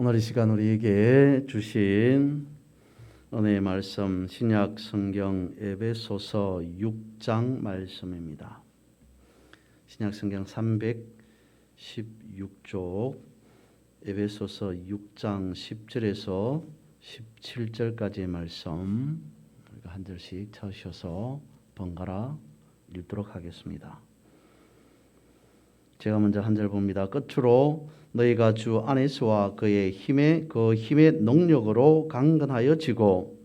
오늘 이 시간 우리에게 주신 은혜의 말씀 신약 성경 에베소서 6장 말씀입니다. 신약 성경 316쪽 에베소서 6장 10절에서 17절까지의 말씀 우리가 한 절씩 찾으셔서 번갈아 읽도록 하겠습니다. 제가 먼저 한 절 봅니다. 끝으로 너희가 주 안에서와 그의 힘의 능력으로 강건하여 지고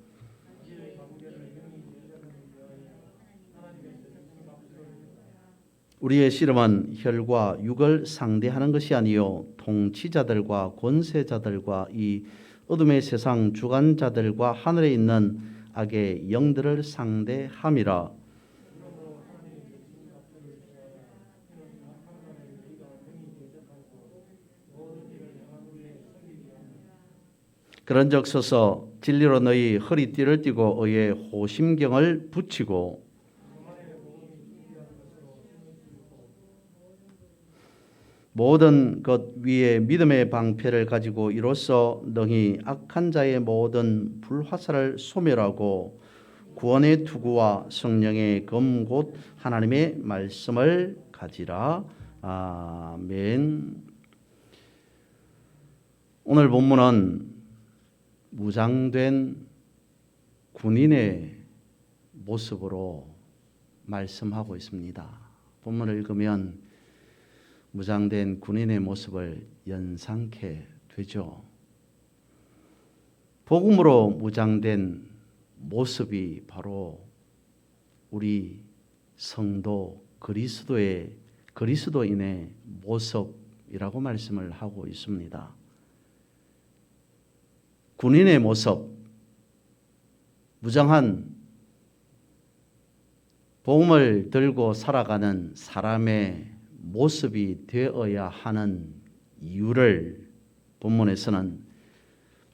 우리의 씨름은 혈과 육을 상대하는 것이 아니요 통치자들과 권세자들과 이 어둠의 세상 주관자들과 하늘에 있는 악의 영들을 상대함이라. 그런즉 서서 진리로 너희 허리띠를 띠고 의의 호심경을 붙이고 모든 것 위에 믿음의 방패를 가지고 이로써 능히 악한 자의 모든 불화살을 소멸하고 구원의 투구와 성령의 검 곧 하나님의 말씀을 가지라. 아멘. 오늘 본문은 무장된 군인의 모습으로 말씀하고 있습니다. 본문을 읽으면 무장된 군인의 모습을 연상케 되죠. 복음으로 무장된 모습이 바로 우리 성도 그리스도인의 모습이라고 말씀을 하고 있습니다. 군인의 모습, 무장한 복음을 들고 살아가는 사람의 모습이 되어야 하는 이유를 본문에서는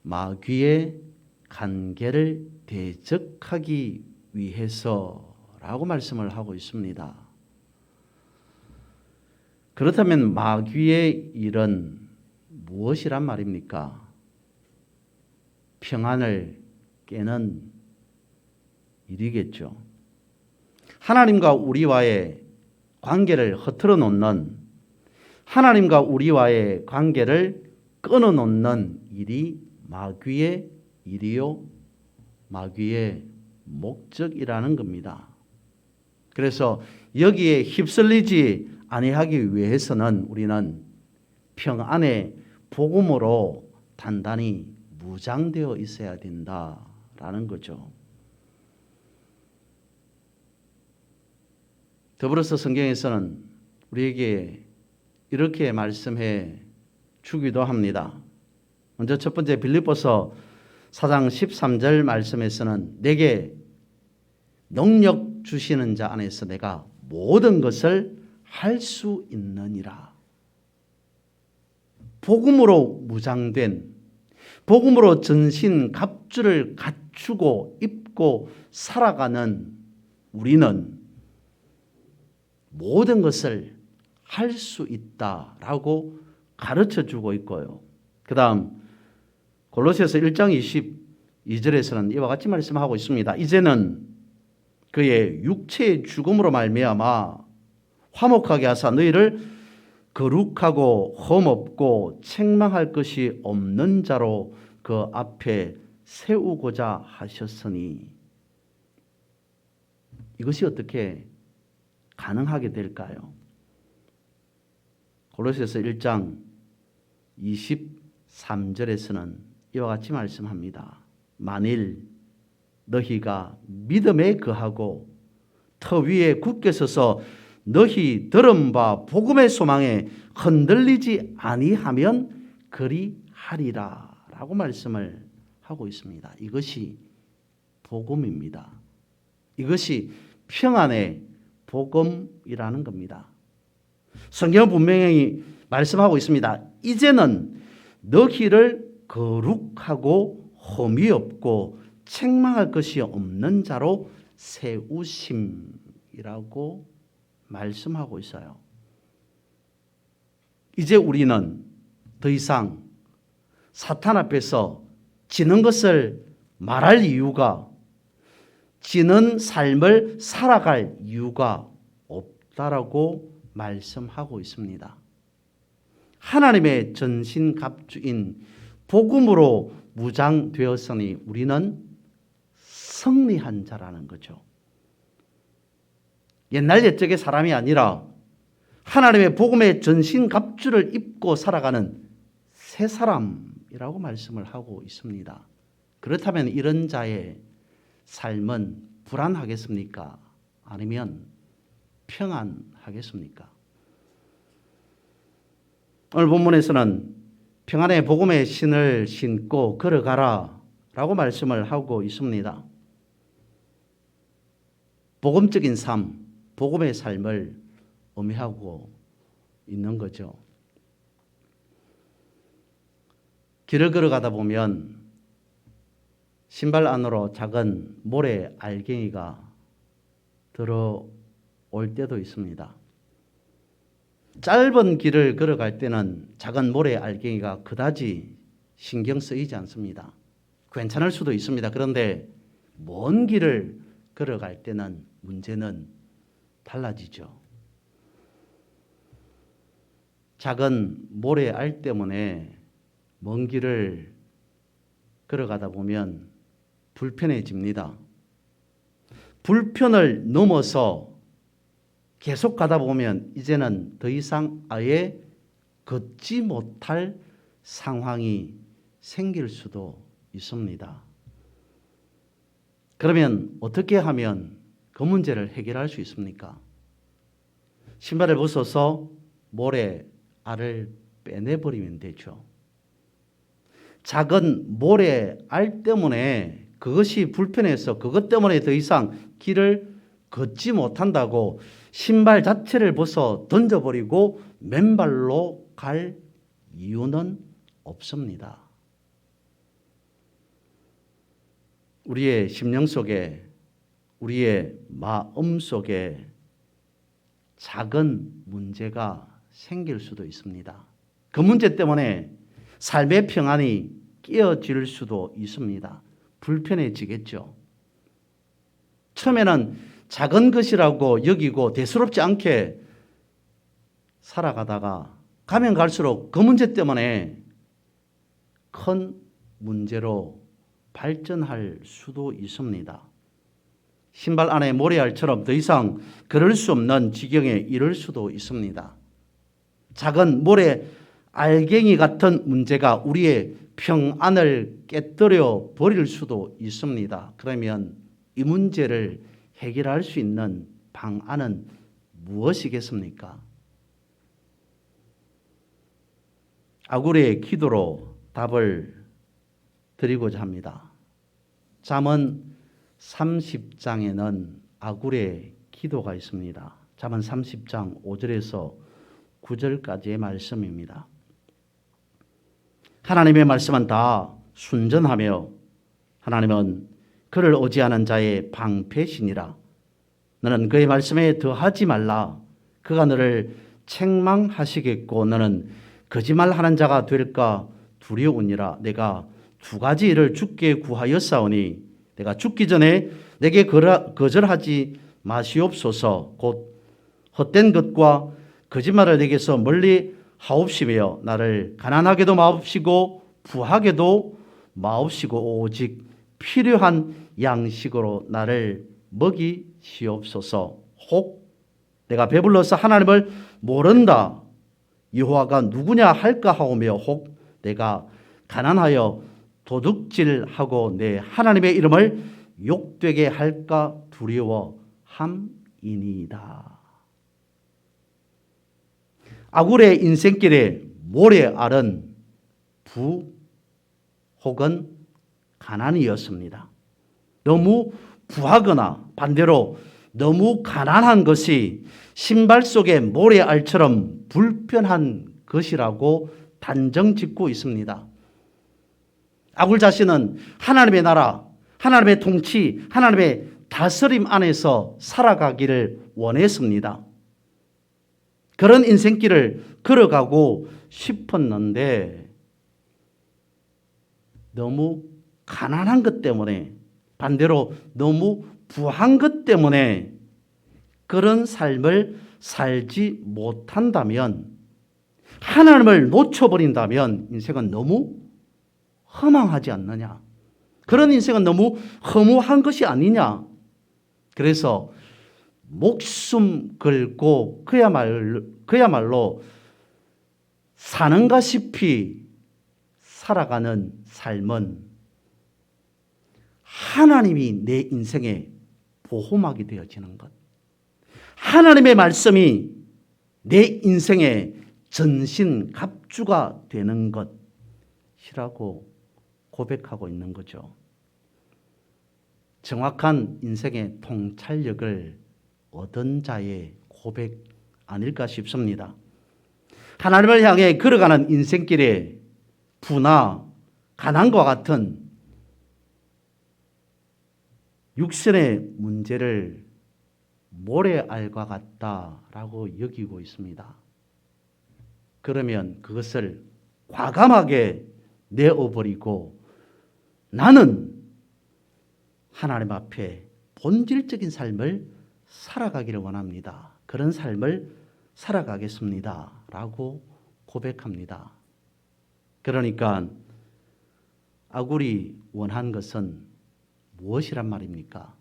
마귀의 간계를 대적하기 위해서라고 말씀을 하고 있습니다. 그렇다면 마귀의 일은 무엇이란 말입니까? 평안을 깨는 일이겠죠. 하나님과 우리와의 관계를 흐트러 놓는, 하나님과 우리와의 관계를 끊어 놓는 일이 마귀의 일이요 마귀의 목적이라는 겁니다. 그래서 여기에 휩쓸리지 아니하기 위해서는 우리는 평안의 복음으로 단단히 무장되어 있어야 된다라는 거죠. 더불어서 성경에서는 우리에게 이렇게 말씀해 주기도 합니다. 먼저 첫 번째 빌립보서 4장 13절 말씀에서는 내게 능력 주시는 자 안에서 내가 모든 것을 할 수 있느니라. 복음으로 무장된, 복음으로 전신 갑주를 갖추고 입고 살아가는 우리는 모든 것을 할 수 있다라고 가르쳐주고 있고요. 그 다음 골로새서 1장 22절에서는 이와 같이 말씀하고 있습니다. 이제는 그의 육체의 죽음으로 말미암아 화목하게 하사 너희를 거룩하고 흠없고 책망할 것이 없는 자로 그 앞에 세우고자 하셨으니 이것이 어떻게 가능하게 될까요? 골로새서 1장 23절에서는 이와 같이 말씀합니다. 만일 너희가 믿음에 거하고 터 위에 굳게 서서 너희 들은 바 복음의 소망에 흔들리지 아니하면 그리하리라 라고 말씀을 하고 있습니다. 이것이 복음입니다. 이것이 평안의 복음이라는 겁니다. 성경은 분명히 말씀하고 있습니다. 이제는 너희를 거룩하고 흠이 없고 책망할 것이 없는 자로 세우심이라고 말씀하고 있어요. 이제 우리는 더 이상 사탄 앞에서 지는 것을 말할 이유가, 지는 삶을 살아갈 이유가 없다라고 말씀하고 있습니다. 하나님의 전신갑주인 복음으로 무장되었으니 우리는 승리한 자라는 거죠. 옛날 옛적의 사람이 아니라 하나님의 복음의 전신갑주를 입고 살아가는 새 사람이라고 말씀을 하고 있습니다. 그렇다면 이런 자의 삶은 불안하겠습니까? 아니면 평안하겠습니까? 오늘 본문에서는 평안의 복음의 신을 신고 걸어가라 라고 말씀을 하고 있습니다. 복음적인 삶, 복음의 삶을 의미하고 있는 거죠. 길을 걸어가다 보면 신발 안으로 작은 모래 알갱이가 들어올 때도 있습니다. 짧은 길을 걸어갈 때는 작은 모래 알갱이가 그다지 신경 쓰이지 않습니다. 괜찮을 수도 있습니다. 그런데 먼 길을 걸어갈 때는 문제는 달라지죠. 작은 모래알 때문에 먼 길을 걸어가다 보면 불편해집니다. 불편을 넘어서 계속 가다 보면 이제는 더 이상 아예 걷지 못할 상황이 생길 수도 있습니다. 그러면 어떻게 하면 그 문제를 해결할 수 있습니까? 신발을 벗어서 모래알을 빼내버리면 되죠. 작은 모래알 때문에 그것이 불편해서 그것 때문에 더 이상 길을 걷지 못한다고 신발 자체를 벗어 던져버리고 맨발로 갈 이유는 없습니다. 우리의 심령 속에, 우리의 마음 속에 작은 문제가 생길 수도 있습니다. 그 문제 때문에 삶의 평안이 깨어질 수도 있습니다. 불편해지겠죠. 처음에는 작은 것이라고 여기고 대수롭지 않게 살아가다가 가면 갈수록 그 문제 때문에 큰 문제로 발전할 수도 있습니다. 신발 안에 모래알처럼 더 이상 걸을 수 없는 지경에 이를 수도 있습니다. 작은 모래 알갱이 같은 문제가 우리의 평안을 깨뜨려 버릴 수도 있습니다. 그러면 이 문제를 해결할 수 있는 방안은 무엇이겠습니까? 아구레의 기도로 답을 드리고자 합니다. 잠언 30장에는 아구레의 기도가 있습니다. 잠언 30장 5절에서 9절까지의 말씀입니다. 하나님의 말씀은 다 순전하며 하나님은 그를 의지하는 자의 방패시니라. 너는 그의 말씀에 더하지 말라. 그가 너를 책망하시겠고 너는 거짓말하는 자가 될까 두려우니라. 내가 두 가지 일을 주께 구하였사오니 내가 죽기 전에 내게 거절하지 마시옵소서. 곧 헛된 것과 거짓말을 내게서 멀리 하옵시며 나를 가난하게도 마옵시고 부하게도 마옵시고 오직 필요한 양식으로 나를 먹이시옵소서. 혹 내가 배불러서 하나님을 모른다 여호와가 누구냐 할까 하오며 혹 내가 가난하여 도둑질하고 내 하나님의 이름을 욕되게 할까 두려워함이니이다. 아굴의 인생길에 모래알은 부 혹은 가난이었습니다. 너무 부하거나 반대로 너무 가난한 것이 신발 속의 모래알처럼 불편한 것이라고 단정 짓고 있습니다. 아굴 자신은 하나님의 나라, 하나님의 통치, 하나님의 다스림 안에서 살아가기를 원했습니다. 그런 인생길을 걸어가고 싶었는데 너무 가난한 것 때문에, 반대로 너무 부한 것 때문에 그런 삶을 살지 못한다면, 하나님을 놓쳐버린다면 인생은 너무 허망하지 않느냐? 그런 인생은 너무 허무한 것이 아니냐? 그래서 목숨 걸고 그야말로 사는가 싶이 살아가는 삶은 하나님이 내 인생의 보호막이 되어지는 것, 하나님의 말씀이 내 인생의 전신갑주가 되는 것이라고 고백하고 있는 거죠. 정확한 인생의 통찰력을 얻은 자의 고백 아닐까 싶습니다. 하나님을 향해 걸어가는 인생길에 부나 가난과 같은 육신의 문제를 모래알과 같다라고 여기고 있습니다. 그러면 그것을 과감하게 내어버리고 나는 하나님 앞에 본질적인 삶을 살아가기를 원합니다. 그런 삶을 살아가겠습니다. 라고 고백합니다. 그러니까 아굴이 원한 것은 무엇이란 말입니까?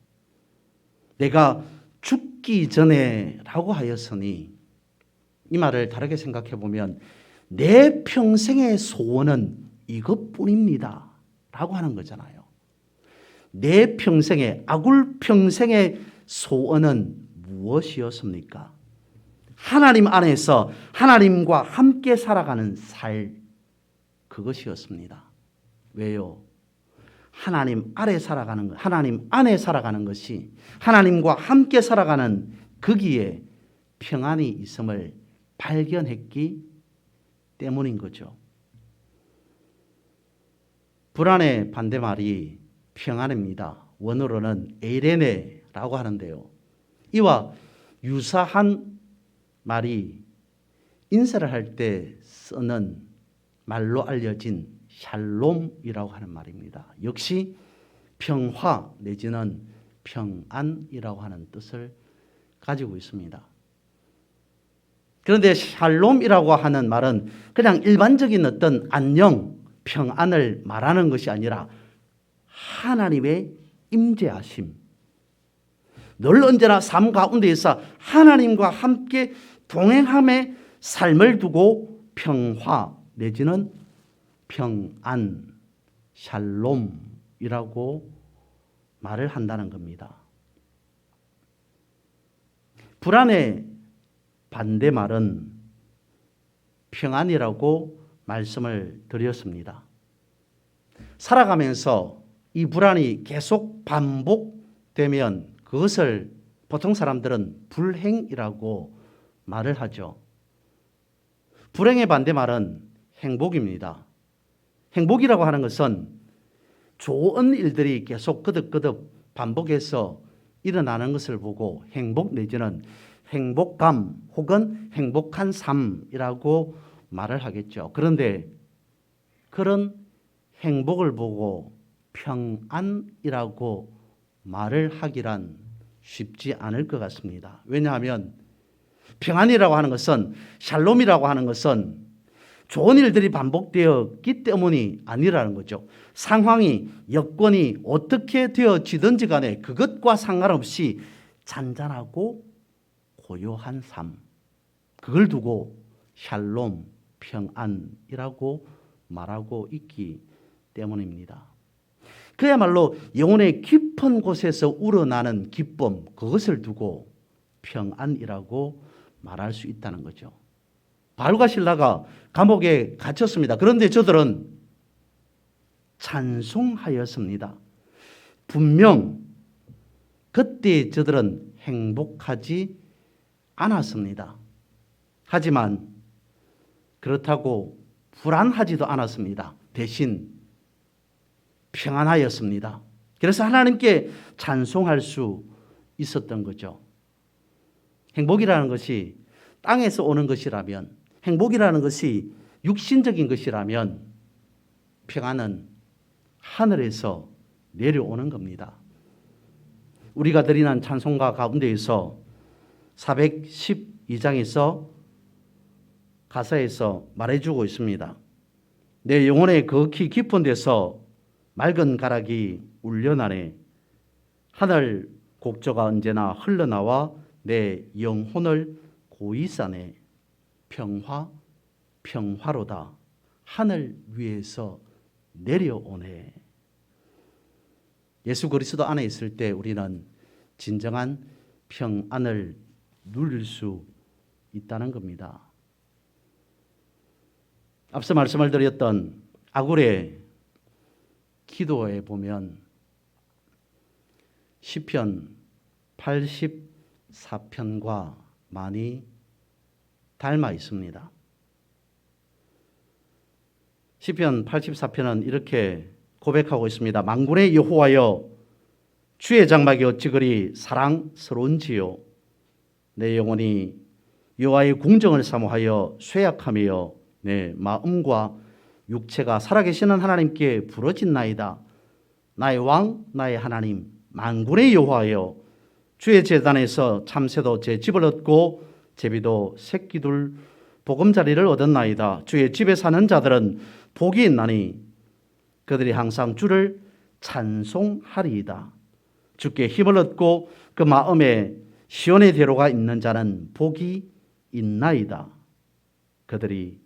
내가 죽기 전에 라고 하였으니, 이 말을 다르게 생각해 보면 내 평생의 소원은 이것뿐입니다. 라고 하는 거잖아요. 내 평생의, 아굴 평생의 소원은 무엇이었습니까? 하나님 안에서 하나님과 함께 살아가는 삶, 그것이었습니다. 왜요? 하나님 아래 살아가는 것, 하나님 안에 살아가는 것이, 하나님과 함께 살아가는 거기에 평안이 있음을 발견했기 때문인 거죠. 불안의 반대말이 평안입니다. 원어로는 에이레네라고 하는데요. 이와 유사한 말이 인사를 할 때 쓰는 말로 알려진 샬롬이라고 하는 말입니다. 역시 평화 내지는 평안이라고 하는 뜻을 가지고 있습니다. 그런데 샬롬이라고 하는 말은 그냥 일반적인 어떤 안녕, 평안을 말하는 것이 아니라 하나님의 임재하심, 늘 언제나 삶 가운데에서 하나님과 함께 동행함의 삶을 두고 평화 내지는 평안, 샬롬이라고 말을 한다는 겁니다. 불안의 반대말은 평안이라고 말씀을 드렸습니다. 살아가면서 이 불안이 계속 반복되면 그것을 보통 사람들은 불행이라고 말을 하죠. 불행의 반대말은 행복입니다. 행복이라고 하는 것은 좋은 일들이 계속 거듭거듭 반복해서 일어나는 것을 보고 행복 내지는 행복감 혹은 행복한 삶이라고 말을 하겠죠. 그런데 그런 행복을 보고 평안이라고 말을 하기란 쉽지 않을 것 같습니다. 왜냐하면 평안이라고 하는 것은, 샬롬이라고 하는 것은 좋은 일들이 반복되었기 때문이 아니라는 거죠. 상황이, 여건이 어떻게 되어지든지 간에 그것과 상관없이 잔잔하고 고요한 삶, 그걸 두고 샬롬, 평안이라고 말하고 있기 때문입니다. 그야말로 영혼의 깊은 곳에서 우러나는 기쁨, 그것을 두고 평안이라고 말할 수 있다는 거죠. 바울과 실라가 감옥에 갇혔습니다. 그런데 저들은 찬송하였습니다. 분명 그때 저들은 행복하지 않았습니다. 하지만 그렇다고 불안하지도 않았습니다. 대신 평안하였습니다. 그래서 하나님께 찬송할 수 있었던 거죠. 행복이라는 것이 땅에서 오는 것이라면, 행복이라는 것이 육신적인 것이라면 평안은 하늘에서 내려오는 겁니다. 우리가 드리는 찬송가 가운데에서 412장에서 가사에서 말해주고 있습니다. 내 영혼의 극히 깊은 데서 맑은 가락이 울려나네. 하늘 곡조가 언제나 흘러나와 내 영혼을 고이 싸네. 평화 평화로다. 하늘 위에서 내려오네. 예수 그리스도 안에 있을 때 우리는 진정한 평안을 누릴 수 있다는 겁니다. 앞서 말씀을 드렸던 아굴의 기도에 보면 시편 84편과 많이 닮아 있습니다. 시편 84편은 이렇게 고백하고 있습니다. 만군의 여호와여, 주의 장막이 어찌 그리 사랑스러운지요. 내 영혼이 여호와의 궁정을 사모하여 쇠약하며 내 마음과 육체가 살아계시는 하나님께 부러진나이다. 나의 왕 나의 하나님 만군의 여호와여, 주의 제단에서 참새도 제 집을 얻고 제비도 새끼둘 보금자리를 얻었나이다. 주의 집에 사는 자들은 복이 있나니 그들이 항상 주를 찬송하리이다. 주께 힘을 얻고 그 마음에 시온의 대로가 있는 자는 복이 있나이다. 그들이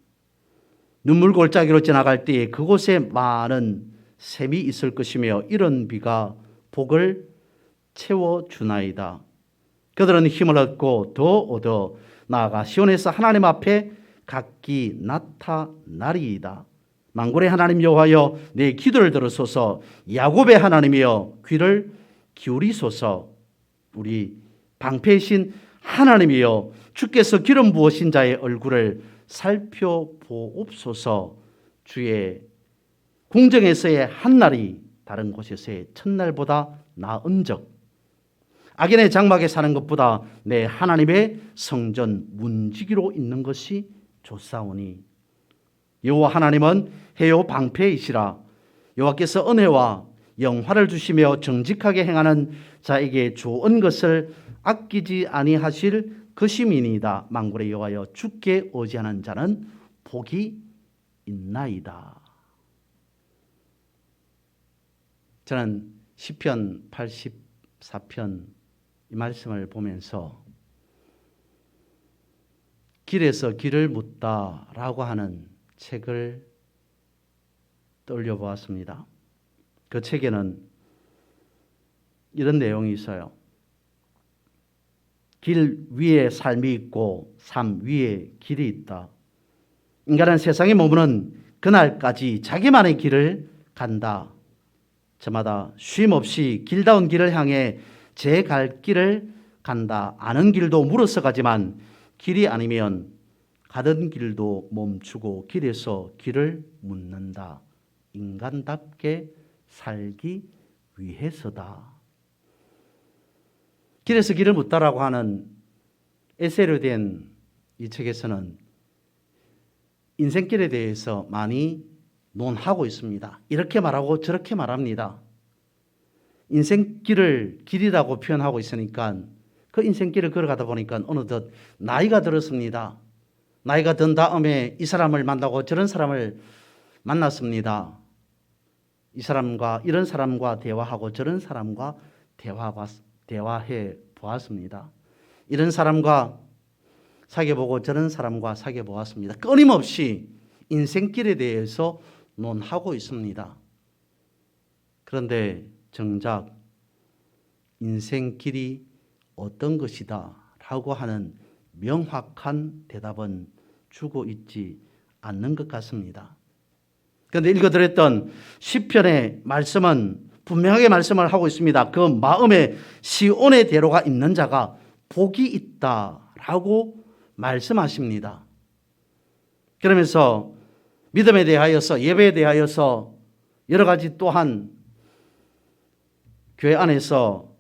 눈물 골짜기로 지나갈 때에 그곳에 많은 샘이 있을 것이며 이런 비가 복을 채워주나이다. 그들은 힘을 얻고 더 얻어 나아가 시온에서 하나님 앞에 각기 나타나리이다. 만군의 하나님 여호와여, 내 기도를 들으소서. 야곱의 하나님이여, 귀를 기울이소서. 우리 방패이신 하나님이여, 주께서 기름 부으신 자의 얼굴을 살펴보옵소서. 주의 궁정에서의 한날이 다른 곳에서의 첫날보다 나은적, 악인의 장막에 사는 것보다 내 하나님의 성전 문지기로 있는 것이 좋사오니 여호와 하나님은 해요 방패이시라. 여호와께서 은혜와 영화를 주시며 정직하게 행하는 자에게 좋은 것을 아끼지 아니하실 것임이니이다. 만군의 여호와여, 주께 의지하는 자는 복이 있나이다. 저는 시편 84편 이 말씀을 보면서 길에서 길을 묻다라고 하는 책을 떠올려 보았습니다. 그 책에는 이런 내용이 있어요. 길 위에 삶이 있고 삶 위에 길이 있다. 인간은 세상에 머무는 그날까지 자기만의 길을 간다. 저마다 쉼없이 길다운 길을 향해 제 갈 길을 간다. 아는 길도 물어서 가지만 길이 아니면 가던 길도 멈추고 길에서 길을 묻는다. 인간답게 살기 위해서다. 길에서 길을 묻다라고 하는 에세이로 된 이 책에서는 인생길에 대해서 많이 논하고 있습니다. 이렇게 말하고 저렇게 말합니다. 인생길을 길이라고 표현하고 있으니까 그 인생길을 걸어가다 보니까 어느덧 나이가 들었습니다. 나이가 든 다음에 이 사람을 만나고 저런 사람을 만났습니다. 이 사람과 이런 사람과 대화하고 저런 사람과 대화해 보았습니다. 이런 사람과 사귀어보고 저런 사람과 사귀어 보았습니다. 끊임없이 인생길에 대해서 논하고 있습니다. 그런데 정작 인생길이 어떤 것이다 라고 하는 명확한 대답은 주고 있지 않는 것 같습니다. 그런데 읽어드렸던 시편의 말씀은 분명하게 말씀을 하고 있습니다. 그 마음에 시온의 대로가 있는 자가 복이 있다라고 말씀하십니다. 그러면서 믿음에 대하여서 예배에 대하여서 여러 가지 또한 교회 안에서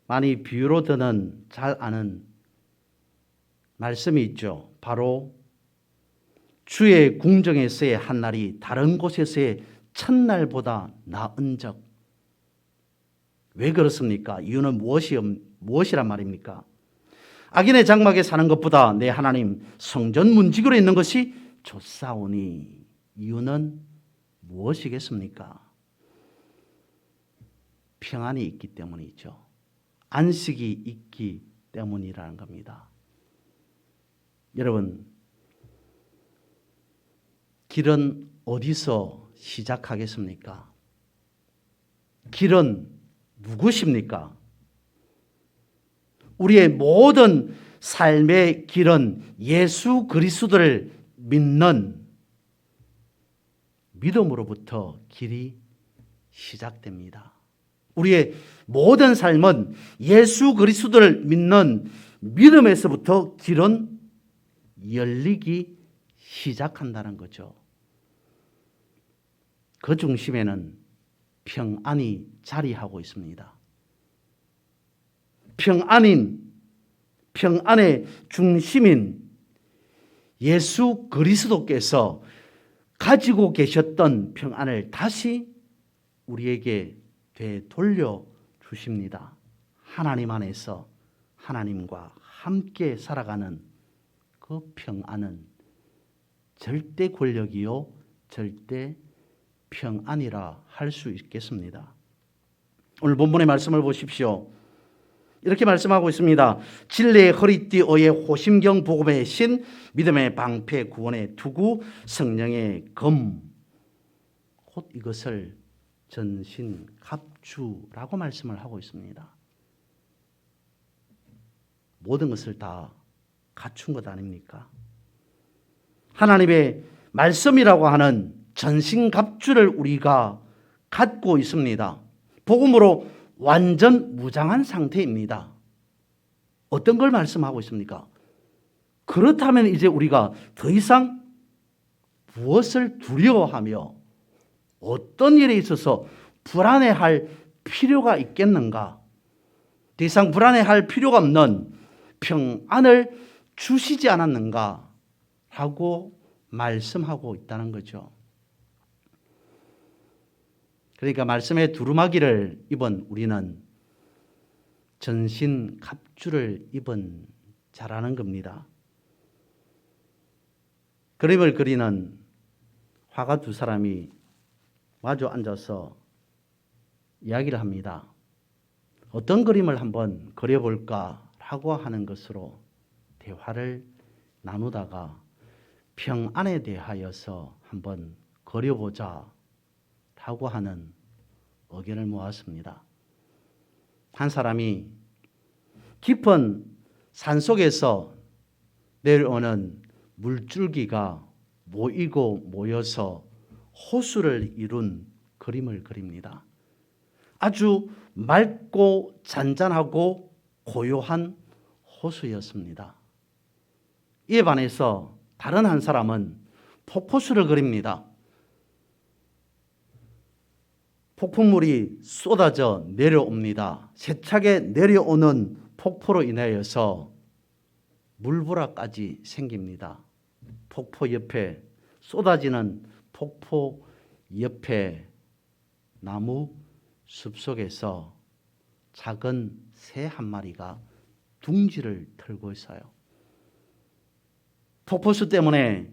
많이 비유로 드는 잘 아는 말씀이 있죠. 바로 주의 궁정에서의 한날이 다른 곳에서의 첫날보다 나은 적. 왜 그렇습니까? 이유는 무엇이란 말입니까? 악인의 장막에 사는 것보다 내 하나님 성전 문지기로 있는 것이 좋사오니. 이유는 무엇이겠습니까? 평안이 있기 때문이죠. 안식이 있기 때문이라는 겁니다. 여러분, 길은 어디서 시작하겠습니까? 길은 누구십니까? 우리의 모든 삶의 길은 예수 그리스도를 믿는 믿음으로부터 길이 시작됩니다. 우리의 모든 삶은 예수 그리스도를 믿는 믿음에서부터 길은 열리기 시작한다는 거죠. 그 중심에는 평안이 자리하고 있습니다. 평안의 중심인 예수 그리스도께서 가지고 계셨던 평안을 다시 우리에게 되돌려 주십니다. 하나님 안에서 하나님과 함께 살아가는 그 평안은 절대 권력이요 절대 평안이라 할 수 있겠습니다. 오늘 본문의 말씀을 보십시오. 이렇게 말씀하고 있습니다. 진리의 허리띠,어의 호심경 복음의 신, 믿음의 방패, 구원의 투구, 성령의 검, 곧 이것을 전신갑주라고 말씀을 하고 있습니다. 모든 것을 다 갖춘 것 아닙니까? 하나님의 말씀이라고 하는 전신갑주를 우리가 갖고 있습니다. 복음으로 완전 무장한 상태입니다. 어떤 걸 말씀하고 있습니까? 그렇다면 이제 우리가 더 이상 무엇을 두려워하며 어떤 일에 있어서 불안해할 필요가 있겠는가? 더 이상 불안해할 필요가 없는 평안을 주시지 않았는가? 하고 말씀하고 있다는 거죠. 그러니까 말씀의 두루마기를 입은 우리는 전신 갑주를 입은 자라는 겁니다. 그림을 그리는 화가 두 사람이 마주 앉아서 이야기를 합니다. 어떤 그림을 한번 그려볼까 하고 하는 것으로 대화를 나누다가 평안에 대하여서 한번 그려보자 하고 하는 의견을 모았습니다. 한 사람이 깊은 산속에서 내려오는 물줄기가 모이고 모여서 호수를 이룬 그림을 그립니다. 아주 맑고 잔잔하고 고요한 호수였습니다. 이에 반해서 다른 한 사람은 폭포수를 그립니다. 폭풍물이 쏟아져 내려옵니다. 세차게 내려오는 폭포로 인하여서 물보라까지 생깁니다. 폭포 옆에 쏟아지는 폭포 옆에 나무 숲속에서 작은 새 한 마리가 둥지를 털고 있어요. 폭포수 때문에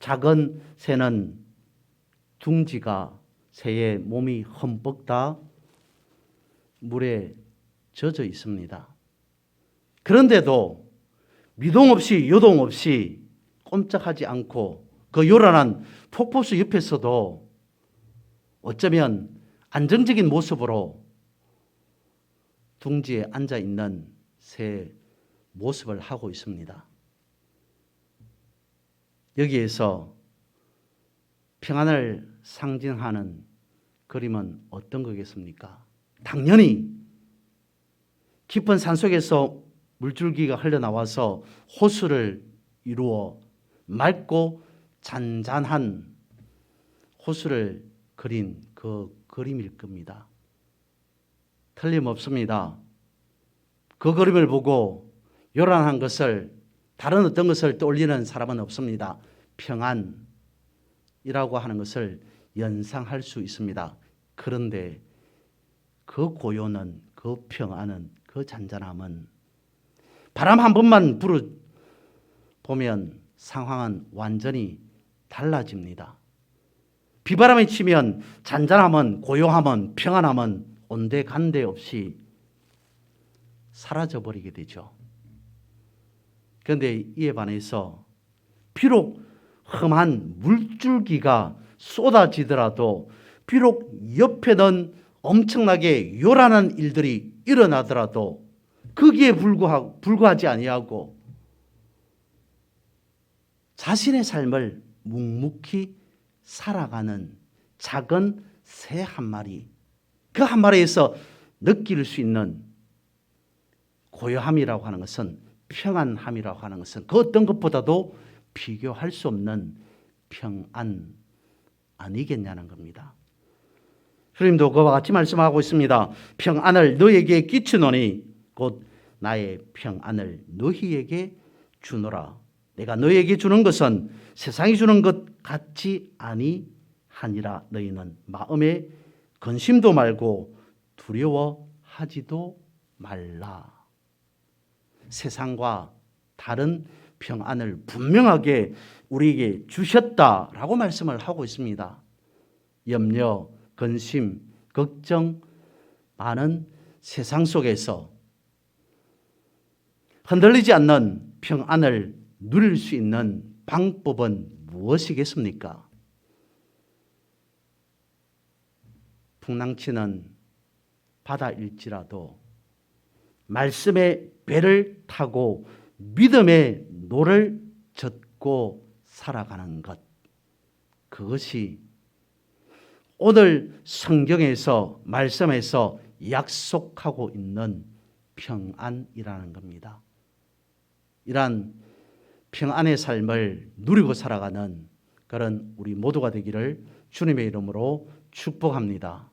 작은 새는 둥지가 새의 몸이 흠뻑 다 물에 젖어 있습니다. 그런데도 미동 없이 요동 없이 꼼짝하지 않고 그 요란한 폭포수 옆에서도 어쩌면 안정적인 모습으로 둥지에 앉아 있는 새 모습을 하고 있습니다. 여기에서 평안을 상징하는 그림은 어떤 거겠습니까? 당연히 깊은 산속에서 물줄기가 흘러나와서 호수를 이루어 맑고 잔잔한 호수를 그린 그 그림일 겁니다. 틀림없습니다. 그 그림을 보고 요란한 것을, 다른 어떤 것을 떠올리는 사람은 없습니다. 평안이라고 하는 것을 연상할 수 있습니다. 그런데 그 고요는, 그 평안은, 그 잔잔함은 바람 한 번만 불어보면 상황은 완전히 달라집니다. 비바람이 치면 잔잔함은, 고요함은, 평안함은 온데간데 없이 사라져버리게 되죠. 그런데 이에 반해서 비록 험한 물줄기가 쏟아지더라도, 비록 옆에는 엄청나게 요란한 일들이 일어나더라도 거기에 불구하지 아니하고 자신의 삶을 묵묵히 살아가는 작은 새 한 마리, 그 한 마리에서 느낄 수 있는 고요함이라고 하는 것은, 평안함이라고 하는 것은 그 어떤 것보다도 비교할 수 없는 평안 아니겠냐는 겁니다. 주님도 그와 같이 말씀하고 있습니다. 평안을 너에게 끼치노니 곧 나의 평안을 너희에게 주노라. 내가 너희에게 주는 것은 세상이 주는 것 같지 아니하니라. 너희는 마음에 근심도 말고 두려워하지도 말라. 세상과 다른 평안을 분명하게 우리에게 주셨다라고 말씀을 하고 있습니다. 염려, 근심, 걱정 많은 세상 속에서 흔들리지 않는 평안을 누릴 수 있는 방법은 무엇이겠습니까? 풍랑치는 바다일지라도 말씀의 배를 타고 믿음의 노를 젓고 살아가는 것, 그것이 오늘 성경에서, 말씀에서 약속하고 있는 평안이라는 겁니다. 이러한 평안의 삶을 누리고 살아가는 그런 우리 모두가 되기를 주님의 이름으로 축복합니다.